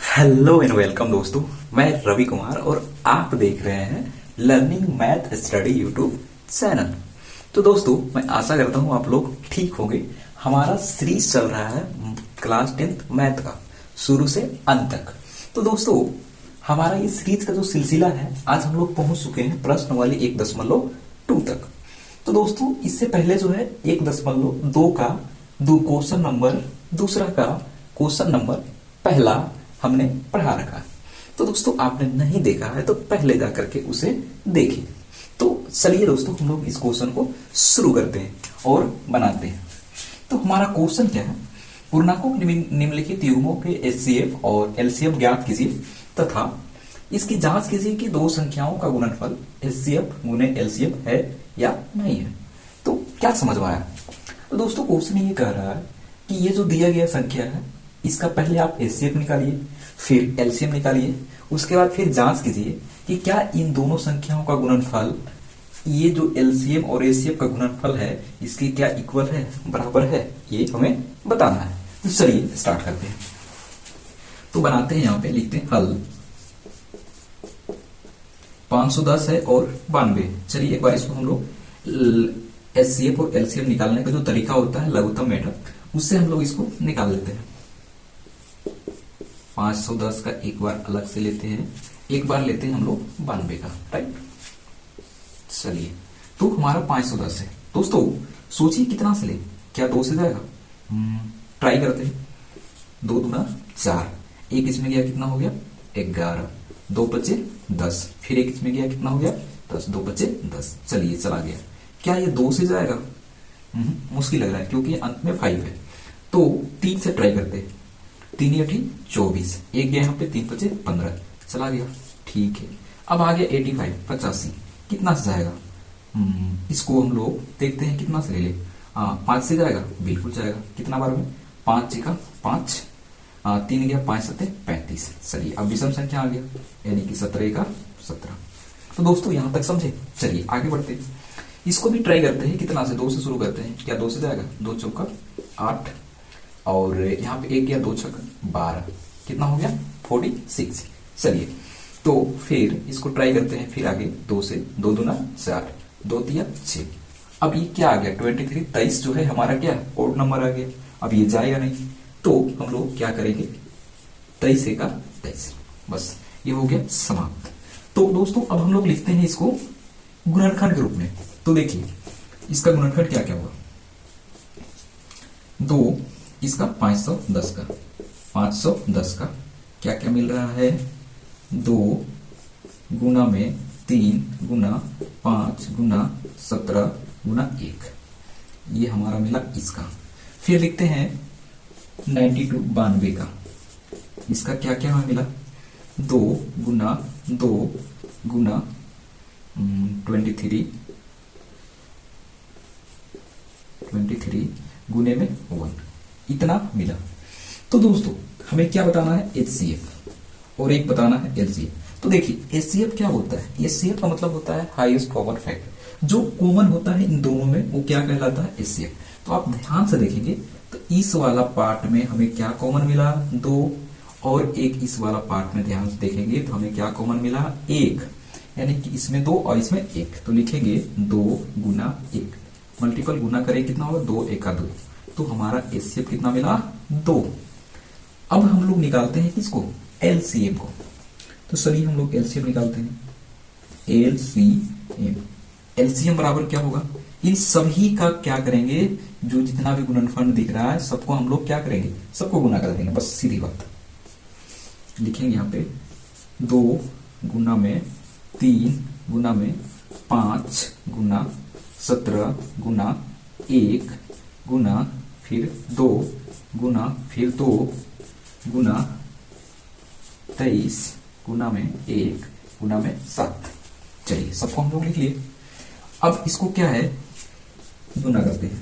Hello and welcome दोस्तों। मैं रवि कुमार और आप देख रहे हैं learning math study YouTube channel. तो दोस्तों, मैं आशा करता हूं आप लोग ठीक होंगे। हमारा सीरीज चल रहा है क्लास 10th मैथ का, शुरू से अंत तक। तो दोस्तों, हमारा ये सीरीज का जो सिलसिला है, आज हम लोग पहुंच चुके हैं प्रश्न वाली 1.2 तक। तो दोस्तों, इससे पहले जो है 1.2 का दो क्वेश्चन नंबर, दूसरा का क्वेश्चन नंबर पहला हमने पढ़ा रखा है। तो दोस्तों, आपने नहीं देखा है तो पहले जाकर के उसे देखिए। तो चलिए दोस्तों, हम लोग इस क्वेश्चन को शुरू करते हैं और बनाते हैं। तो हमारा क्वेश्चन क्या है? पूर्णांकों के निम्नलिखित युग्मों के एचसीएफ और एलसीएम ज्ञात कीजिए तथा इसकी जांच कीजिए कि दो संख्याओं का गुणनफल एचसीएफ गुने एलसीएम है या नहीं है। तो क्या समझ में आया? तो दोस्तों, क्वेश्चन ये कह रहा है कि ये जो दिया गया संख्या है, इसका पहले आप एचसीएफ निकालिए, फिर एलसीएम निकालिए, उसके बाद फिर जांच कीजिए कि क्या इन दोनों संख्याओं का गुणनफल, ये जो एलसीएम और एचसीएफ का गुणनफल है, इसकी क्या इक्वल है, बराबर है, ये हमें बताना है। तो चलिए स्टार्ट करते हैं। तो बनाते हैं, यहां पे लिखते हैं हल। 510 है और 92। चलिए एक बार इसको हम लोग एचसीएफ और एलसीएम निकालने का जो तरीका होता है, लघुत्तम मेथड, उससे हम लोग इसको निकाल लेते हैं। 510 का एक बार अलग से लेते हैं, एक बार लेते हैं हम लोग 92 का, राइट। चलिए, तो हमारा 510 है। दोस्तों सोचिए कितना से ले, क्या 2 से जाएगा? ट्राई करते हैं। 2 दूना 4, एक इसमें गया, कितना हो गया? 11, 2 बचे 10, फिर एक इसमें गया, कितना हो गया? 10, 2 बचे 10। चलिए चला गया। क्या ये 2 से जाएगा? मुश्किल लग रहा है क्योंकि अंत में 5 है। तो 3 से ट्राई करते हैं। 3 8 24, एक गया यहाँ पे, 3 बचे 15, चला गया। ठीक है, अब आ गया 85 85, कितना से जाएगा? इसको हम लोग देखते हैं कितना से ले ले। 5 से जाएगा? बिल्कुल जाएगा। कितना बार में? 5 का 5, 3 गया, 5 7 35। चलिए, अब विषम संख्या आ गया, यानी कि 17 का 17। तो दोस्तों यहां तक समझे? चलिए आगे बढ़ते हैं। इसको भी ट्राई करते हैं। कितना से? 2 से शुरू करते हैं। क्या 2 से जाएगा? 2 चौका 8, और यहाँ पे एक गया, 2 छक्का 12, कितना हो गया? 46। चलिए, तो फिर इसको ट्राई करते हैं। फिर आगे 2 से, 2 दूना 4, 2 तिया 6। अब ये क्या आ गया? 23 23 जो है हमारा क्या? ओड नंबर आ गया। अब ये जाएगा नहीं, तो हम लोग क्या करेंगे? 23 का 23, बस ये हो गया समाप्त। तो दोस्तों, अब हम लोग लिखते हैं इसको गुणनखंड के रूप में। तो देखिए, इसका गुणनखंड क्या क्या हुआ? 2, इसका 510 का, 510 का क्या क्या मिल रहा है? 2 गुना में 3 गुना 5 गुना 17 गुना 1, ये हमारा मिला इसका। फिर लिखते हैं 92 92 का, इसका क्या क्या हमें मिला? 2 गुना 2 गुना 23 गुने में 1, इतना मिला। तो दोस्तों, हमें क्या बताना है? एचसीएफ, और एक बताना है एलसीएफ। तो देखिए, एचसीएफ क्या होता है? एचसीएफ का मतलब होता है हाईएस्ट कॉमन फैक्टर। जो कॉमन होता है इन दोनों में, वो क्या कहलाता है? एचसीएफ। तो आप ध्यान से देखेंगे तो इस वाला पार्ट में हमें क्या कॉमन मिला? 2, और एक इस वाला पार्ट में ध्यान से देखेंगे तो हमें क्या कॉमन मिला? 1, यानी कि इसमें 2 और इसमें 1। तो लिखेंगे 2 गुना 1, मल्टीपल गुना करें, कितना होगा? 2 1 2। तो हमारा एचसीएफ कितना मिला? 2। अब हम लोग निकालते हैं किसको? एलसीएम को। तो चलिए हम लोग एलसीएम निकालते हैं। एलसीएम, एलसीएम बराबर क्या होगा? इन सभी का क्या करेंगे? जो जितना भी गुणनफल दिख रहा है, सबको हम लोग क्या करेंगे? सबको गुना कर देंगे, बस सीधी बात। लिखेंगे यहाँ पे 2 गुना में 3 गुना में 5 गुना 17 गुना 1 गुना फिर 2 गुना फिर 2 गुना 23 गुना में 1 गुना में 7। चलिए, सबको हम लोग लिख लिए। अब इसको क्या है? गुना करते हैं।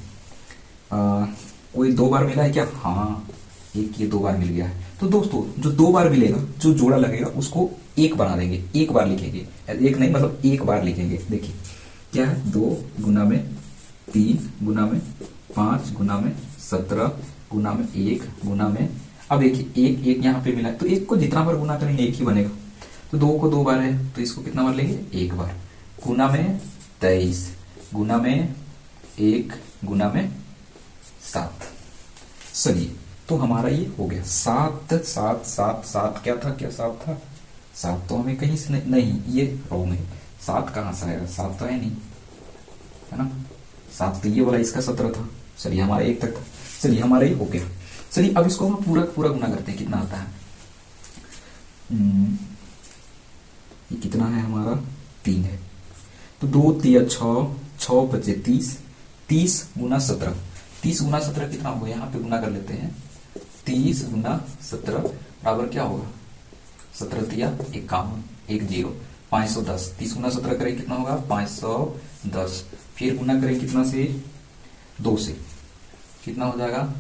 कोई 2 बार मिला है क्या? हाँ, एक ये 2 बार मिल गया है। तो दोस्तों, जो 2 बार मिलेगा, जो जोड़ा लगेगा, उसको 1 बना देंगे, 1 बार लिखेंगे। 1 नहीं, मतलब 1 बार लिखेंगे। देखिए क्या है? 2 गुना में 3 गुना में 5 गुना में 17 गुना में 1 गुना में अब देखिए एक एक यहाँ पे मिला, तो एक को जितना बार गुना करेंगे एक ही बनेगा, तो 2 को 2 बार है तो इसको कितना बार लेंगे, एक बार। गुना में 23, गुना में 1, गुना में 7। चलिए तो हमारा ये हो गया 7 7 7 7 क्या था, क्या 7 था, 7 तो हमें कहीं से नहीं, ये रॉन्ग है, 7 कहां से आएगा, 7 तो है नहीं, है ना, 7 तो ये वाला इसका 17 था। चलिए हमारा 1 तक था, चलिए हमारा ये हो गया। चलिए अब इसको हम पूरा पूरा गुना करते हैं, कितना आता है, ये कितना है हमारा 3 है, तो 2 तिया 6, 6 बचे 30, 30 गुना 17, 30 गुना 17 कितना होगा, यहाँ पे गुना कर लेते हैं, 30 गुना 17 बराबर क्या होगा, 17 तिया 51, 10, 510, 30 गुना 17 करें कितना होगा 510, फिर गुना करें कितना से, 2 से, कितना हो जाएगा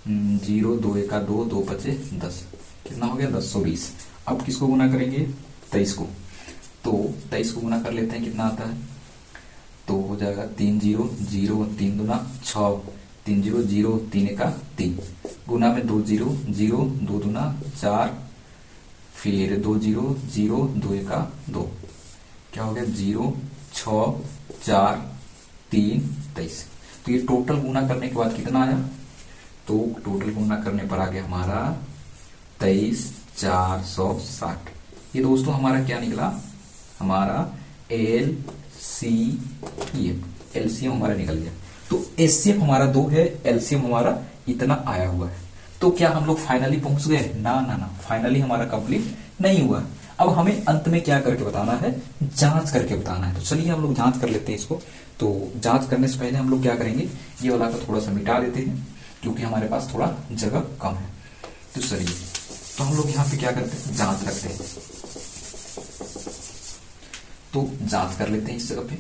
0 2 1 2, 2 बचे 10, कितना हो गया 1020। अब किसको गुना करेंगे, 23 को, तो 23 को गुना कर लेते हैं, कितना आता है, तो हो जाएगा 3 0 0, 3 दूना 6, 3 0 0, 3 1 3, गुना में 2 0 0, 2 दूना 4, फिर 2 0 0, 2 1 2, क्या हो गया 0 6 4 3 23। तो ये टोटल गुना करने के बाद कितना आया, तो टोटल गुना करने पर आ गया हमारा 23,460। ये दोस्तों हमारा क्या निकला, हमारा एलसीएम हमारा निकल गया। तो एचसीएफ हमारा 2 है, एलसीएम हमारा इतना आया हुआ है। तो क्या हम लोग फाइनली पहुंच गए, ना ना ना, फाइनली हमारा कंप्लीट नहीं हुआ। अब हमें अंत में क्या करके बताना है, जांच करके बताना है। तो चलिए हम लोग जांच कर लेते हैं इसको। तो जांच करने से पहले हम लोग क्या करेंगे, ये वाला को थोड़ा सा मिटा देते हैं क्योंकि हमारे पास थोड़ा जगह कम है। तो चलिए, तो हम लोग यहाँ पे क्या करते हैं, जांच रखते हैं। तो जांच कर लेते हैं इस जगह पे।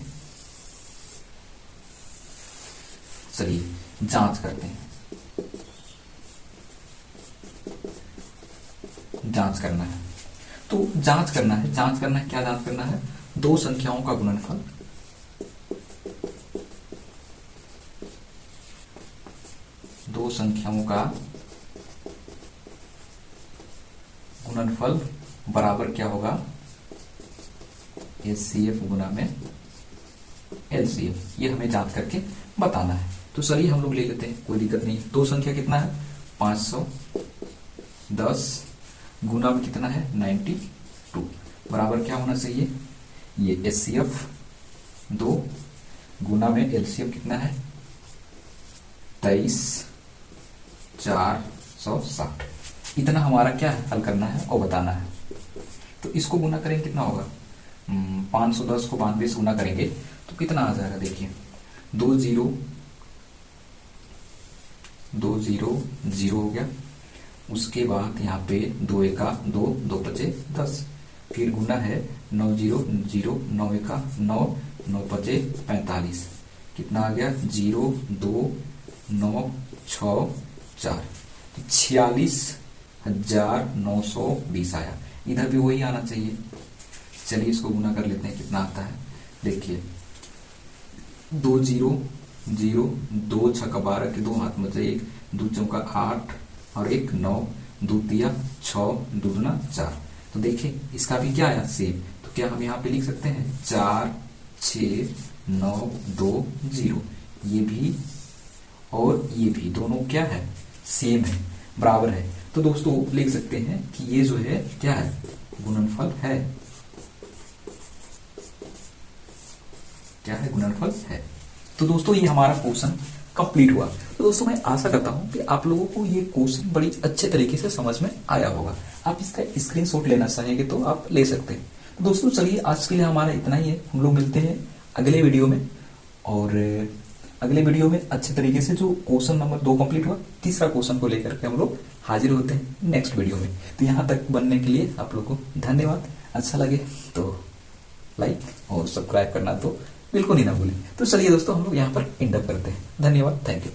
चलिए जांच करते हैं, जांच करना है। तो जांच करना है, जांच करना है, क्या जांच करना है, दो संख्याओं का गुणनफल, दो संख्याओं का गुणनफल बराबर क्या होगा, एचसीएफ गुना में एलसीएफ। ये हमें जांच करके बताना है। तो चलिए हम लोग ले लेते हैं, कोई दिक्कत नहीं। दो संख्या कितना है 510, गुना में कितना है 92, बराबर क्या होना चाहिए, ये एचसीएफ 2 गुना में एलसीएफ कितना है 23,460। इतना हमारा क्या है, हल करना है और बताना है। तो इसको गुना करेंगे कितना होगा, 510 को 92 से गुना करेंगे तो कितना आ जाएगा, देखिए 2 0 2 0 0 हो गया। उसके बाद यहाँ पे 2 1 2, 2 बचे 10, फिर गुना है 9 0 0, 9 1 9, 9 बचे 45, कितना आ गया 0 2 9 6 4, 46,920 आया। इधर भी वही आना चाहिए। चलिए इसको गुना कर लेते हैं, कितना आता है, देखिए 2 0 0, 2 छक्का 12 के 2 हाथ में 1, 2 चौका 8 और 1 9, 2 तिया 6, 2 दूना 4। तो देखिए इसका भी क्या आया सेम। तो क्या हम यहाँ पे लिख सकते हैं 4 6 9 2 0, ये भी और ये भी दोनों क्या है, सेम है, बराबर है। तो दोस्तों लिख सकते हैं कि ये जो है क्या है, गुणनफल है, क्या है, गुणनफल है। तो दोस्तों ये हमारा क्वेश्चन कंप्लीट हुआ। तो दोस्तों मैं आशा करता हूं कि आप लोगों को ये क्वेश्चन बड़ी अच्छे तरीके से समझ में आया होगा। आप इसका स्क्रीनशॉट लेना चाहेंगे तो आप ले सकते हैं। तो दोस्तों चलिए आज के लिए हमारा इतना ही है। हम लोग मिलते हैं अगले वीडियो में, और अगले वीडियो में अच्छे तरीके से जो क्वेश्चन नंबर 2 कंप्लीट हुआ, तीसरा क्वेश्चन को लेकर के हम लोग हाजिर होते हैं नेक्स्ट वीडियो में। तो यहाँ तक बनने के लिए आप लोग को धन्यवाद। अच्छा लगे तो लाइक और सब्सक्राइब करना तो बिल्कुल ही ना भूलें। तो चलिए दोस्तों हम लोग यहाँ पर एंड अप करते हैं। धन्यवाद, थैंक यू।